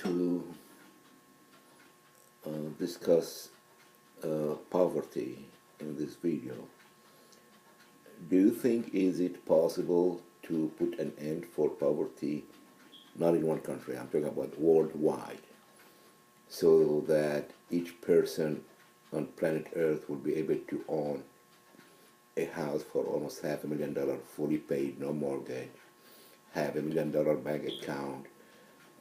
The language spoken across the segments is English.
to discuss poverty in this video. Do you think is it possible to put an end for poverty, not in one country, I'm talking about worldwide, so that each person on planet Earth will be able to own a house for almost $500,000, fully paid, no mortgage, have $1 million bank account,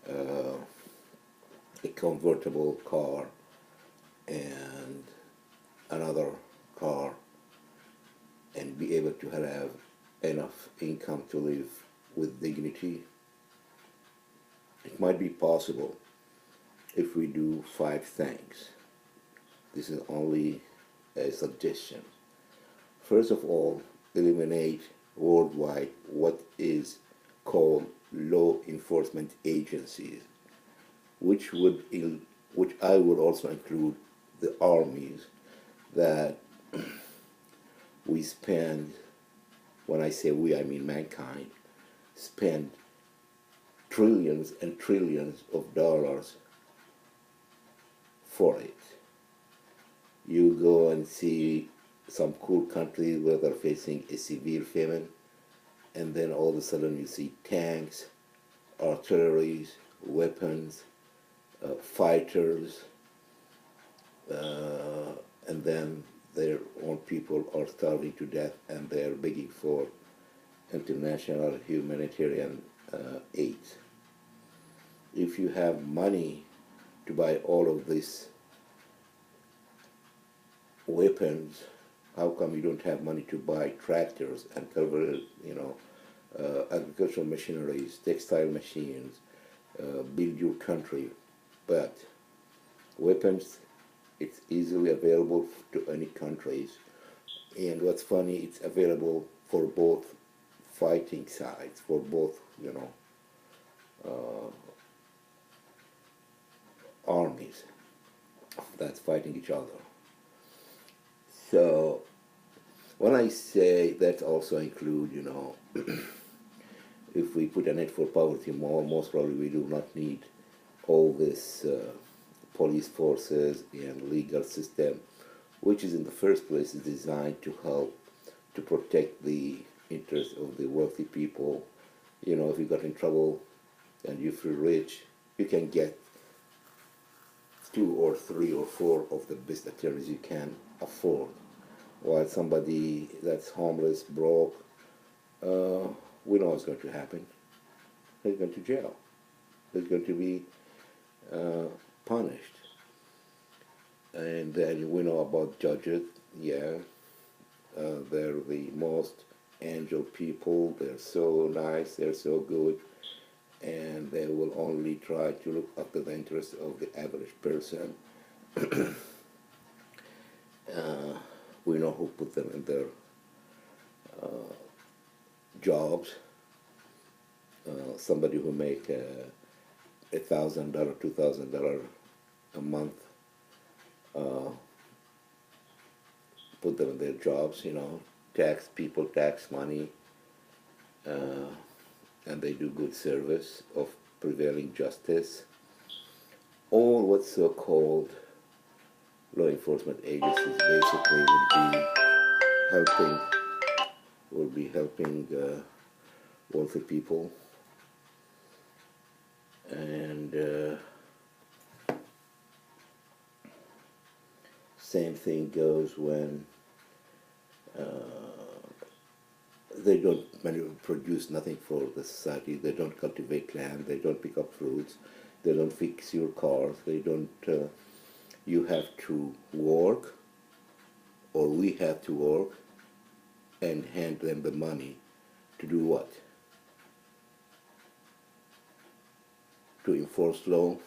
a convertible car, and another car, and be able to have enough income to live with dignity? It might be possible if we do 5 things. This is only a suggestion. First of all, eliminate worldwide what is called law enforcement agencies, which I would also include the armies that we spend, when I say we, I mean mankind, spend trillions and trillions of dollars for it. You go and see some cool countries where they're facing a severe famine, and then all of a sudden you see tanks, artillery, weapons, fighters, and then their own people are starving to death and they're begging for international humanitarian aid. If you have money to buy all of these weapons, how come you don't have money to buy tractors and agricultural machineries, textile machines, build your country? But weapons, it's easily available to any countries, and what's funny, it's available for both fighting sides, for both armies that's fighting each other. So when I say that also include, if we put an end for poverty, most probably we do not need all this police forces and legal system, which is in the first place is designed to help to protect the interests of the wealthy people. If you got in trouble and you feel rich, you can get 2 or 3 or 4 of the best attorneys you can afford, while somebody that's homeless, broke, we know what's going to happen. He's going to jail. He's going to be punished. And then we know about judges. Yeah, they're the most angel people. They're so nice, they're so good, and they will only try to look after the interests of the average person. We know who put them in their jobs. Somebody who make $1,000, $2,000 a month, put them in their jobs, tax people, tax money, and they do good service of prevailing justice. All what's so-called law enforcement agencies basically will be helping wealthy people. And same thing goes when they don't produce nothing for the society. They don't cultivate land, they don't pick up fruits, they don't fix your cars, they don't, you have to work, or we have to work, and hand them the money to do what? To enforce law.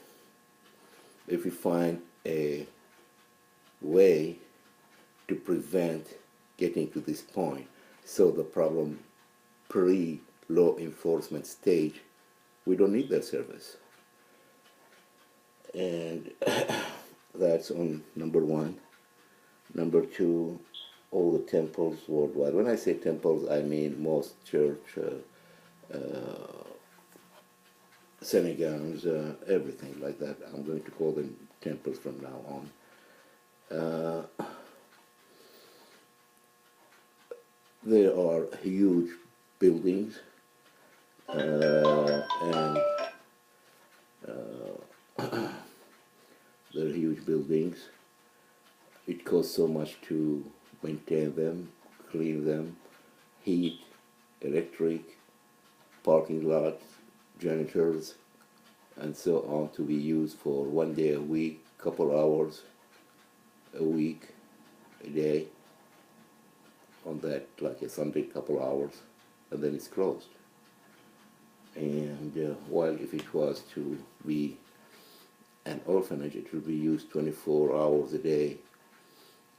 If we find a way to prevent getting to this point, so the problem pre-law enforcement stage, we don't need their service. And that's on number 1. Number 2, all the temples worldwide. When I say temples, I mean most church synagogues, everything like that. I'm going to call them temples from now on. There are huge buildings, and there are huge buildings. It costs so much to maintain them, clean them, heat, electric, parking lots, janitors, and so on, to be used for one day a week, couple hours a week, a day, on that, like a Sunday, couple hours, and then it's closed. And while if it was to be an orphanage, it would be used 24 hours a day,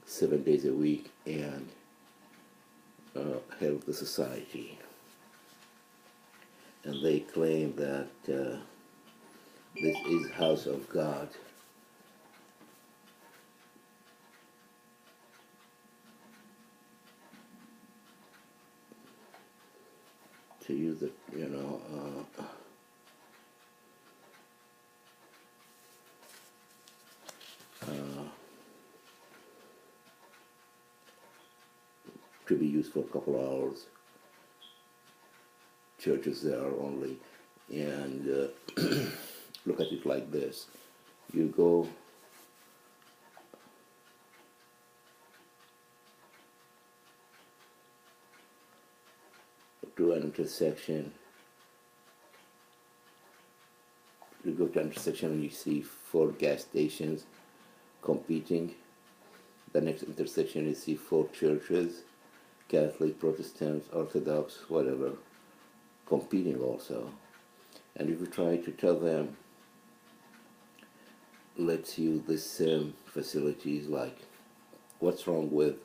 7 days a week, and help the society. And they claim that this is house of God. To use it, to be used for a couple of hours. Churches there are only, and look at it like this. You go to an intersection, and you see 4 gas stations competing. The next intersection you see 4 churches, Catholic, Protestant, Orthodox, whatever, competing also. And if you try to tell them, let's use the same facilities, like, what's wrong with,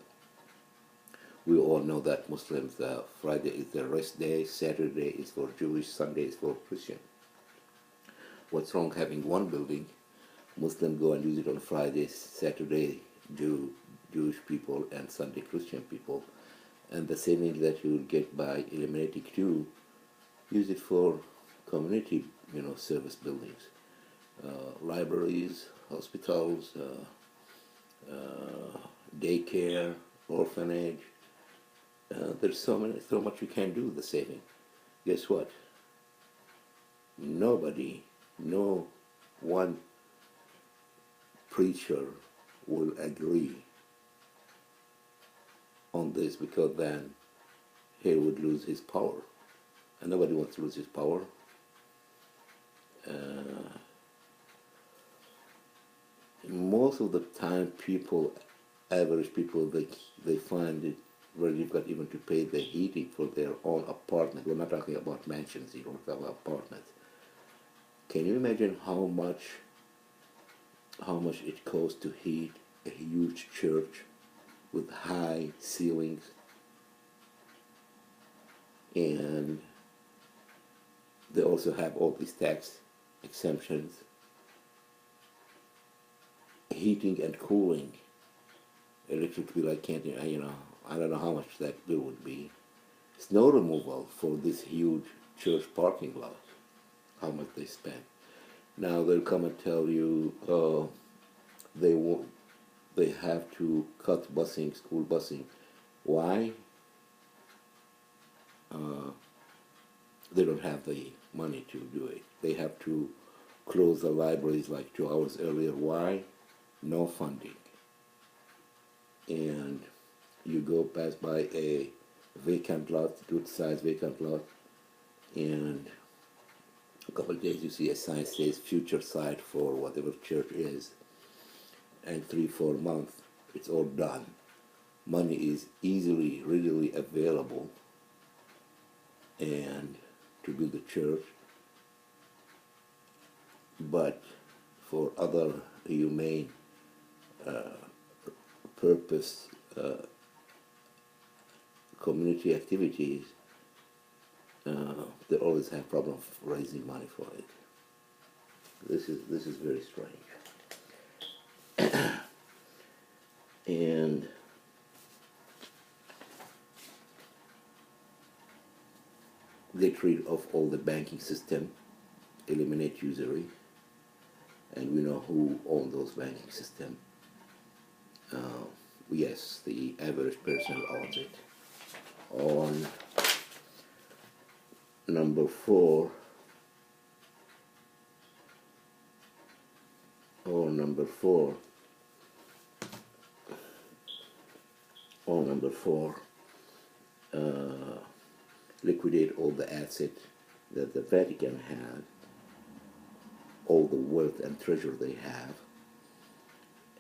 we all know that Muslims, Friday is their rest day, Saturday is for Jewish, Sunday is for Christian. What's wrong having one building, Muslim go and use it on Friday, Saturday Jewish people, and Sunday Christian people, and the saving that you will get by eliminating 2, use it for community, service buildings, libraries, hospitals, daycare, orphanage. There's so much you can do with the saving. Guess what? No one preacher will agree on this, because then he would lose his power. And nobody wants to lose his power. Most of the time, average people, they find it very difficult even to pay the heating for their own apartment. We're not talking about mansions here, we're talking about apartments. Can you imagine how much it costs to heat a huge church with high ceilings? And they also have all these tax exemptions. Heating and cooling, electric bill, I can't, I don't know how much that bill would be. Snow removal for this huge church parking lot, how much they spend. Now they'll come and tell you they have to cut busing, school busing. Why? They don't have the money to do it. They have to close the libraries like 2 hours earlier. Why? No funding. And you go pass by a vacant lot, good-sized vacant lot, and a couple of days you see a sign says future site for whatever church is, and 3-4 months it's all done. Money is easily, readily available, and to build a church, but for other humane purpose, community activities, they always have problems raising money for it. This is very strange. And get rid of all the banking system, eliminate usury, and we know who owns those banking systems. Yes, the average person owns it. On number four, liquidate all the assets that the Vatican had, all the wealth and treasure they have.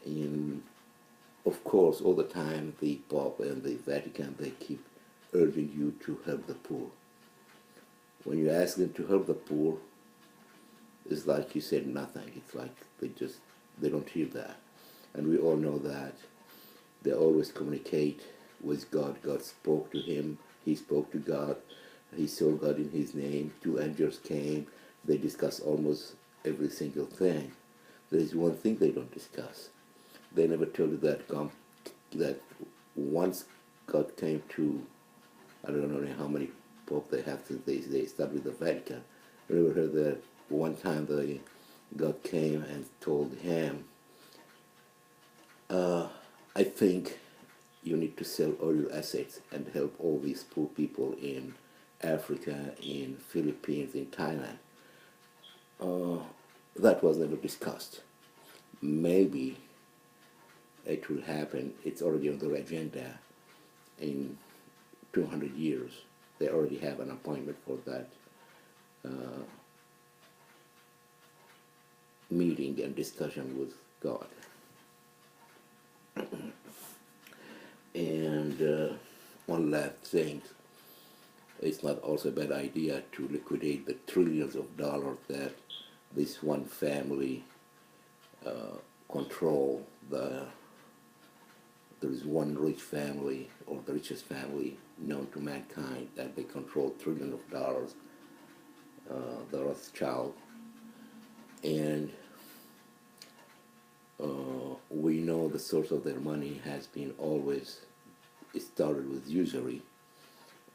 And of course, all the time the Pope and the Vatican, they keep urging you to help the poor. When you ask them to help the poor, it's like you said nothing. It's like they don't hear that. And we all know that they always communicate with God. God spoke to him. He spoke to God. He saw God in his name. 2 angels came. They discuss almost every single thing. There is one thing they don't discuss. They never told you that once God came to, I don't know how many popes they have since they started with the Vatican. I never heard that one time God came and told him, I think you need to sell all your assets and help all these poor people in Africa, in Philippines, in Thailand. That was never discussed. Maybe it will happen. It's already on their agenda in 200 years. They already have an appointment for that meeting and discussion with God. And one last thing, it's not also a bad idea to liquidate the trillions of dollars that this one family control. There is one rich family, or the richest family known to mankind, that they control trillions of dollars, the Rothschild. And we know the source of their money has been always, it started with usury,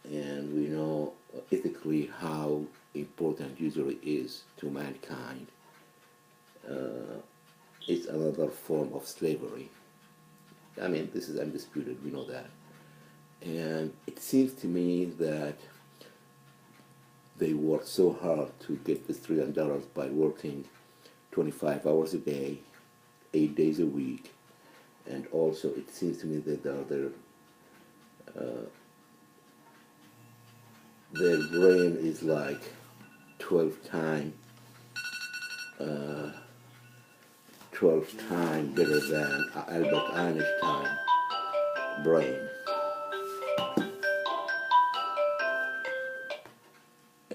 and we know ethically how important usury is to mankind. It's another form of slavery. I mean, this is undisputed, we know that. And it seems to me that they worked so hard to get this $1 trillion by working 25 hours a day, 8 days a week. And also it seems to me that their brain is like 12 times better than Albert Einstein's brain.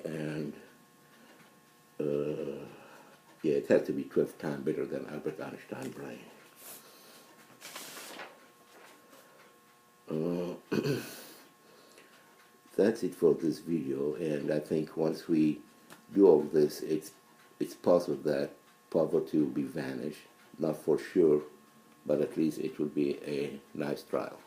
And yeah, it has to be 12 times better than Albert Einstein's brain. That's it for this video, and I think once we do all this, it's possible that poverty will be vanished. Not for sure, but at least it will be a nice trial.